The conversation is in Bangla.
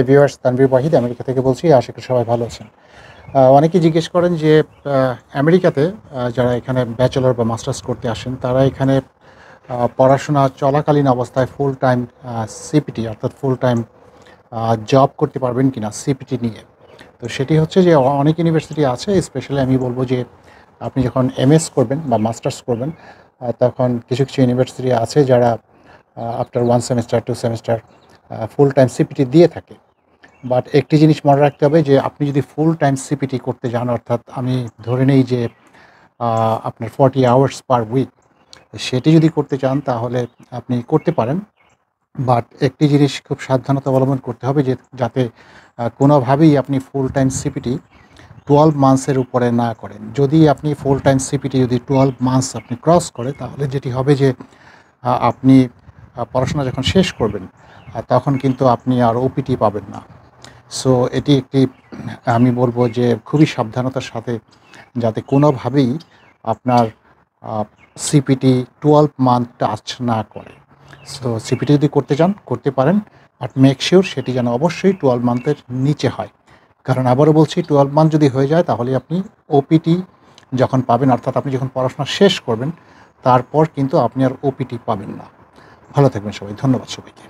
ভিউয়ার্স, তানভীর ওয়াহিদ আমেরিকা থেকে বলছি। আশা করি সবাই ভালো আছেন। অনেকেই জিজ্ঞেস করেন যে আমেরিকাতে যারা এখানে ব্যাচেলর বা মাস্টার্স করতে আসেন তারা এখানে পড়াশোনা চলাকালীন অবস্থায় ফুল টাইম সিপিটি অর্থাৎ ফুল টাইম জব করতে পারবেন কিনা সিপিটি নিয়ে। তো সেটি হচ্ছে যে অনেক ইউনিভার্সিটি আছে, স্পেশালি আমি বলবো যে আপনি যখন এমএস করবেন বা মাস্টার্স করবেন তখন কিছু কিছু ইউনিভার্সিটি আছে যারা after 1 semester 2 semester full time CPT দিয়ে থাকে। বাট একটি জিনিস মনে রাখতে হবে যে আপনি যদি ফুল টাইম সিপিটি করতে যান, অর্থাৎ আমি ধরে নেই যে আপনার 40 আওয়ার্স পার উইক, সেটি যদি করতে চান তাহলে আপনি করতে পারেন। বাট একটি জিনিস খুব সাবধানতা অবলম্বন করতে হবে যে যাতে কোনোভাবেই আপনি ফুল টাইম সিপিটি 12 মান্থসের উপরে না করেন। যদি আপনি ফুল টাইম সিপিটি যদি 12 মান্থস আপনি ক্রস করে তাহলে যেটি হবে যে আপনি পড়াশোনা যখন শেষ করবেন তখন কিন্তু আপনি আর ওপিটি পাবেন না। সো এটি একটি আমি বলব যে খুবই সাবধানতার সাথে যাতে কোনোভাবেই আপনার সিপিটি 12 মান্থ টাচ না করে। সো সিপিটি যদি করতে চান করতে পারেন, বাট মেক শিওর সেটি যেন অবশ্যই 12 মান্থের নিচে হয়। কারণ আবারও বলছি, 12 মান্থ যদি হয়ে যায় তাহলে আপনি ওপিটি যখন পাবেন, অর্থাৎ আপনি যখন পড়াশোনা শেষ করবেন তারপর কিন্তু আপনি আর ওপিটি পাবেন না। ভালো থাকবেন সবাই। ধন্যবাদ সবাইকে।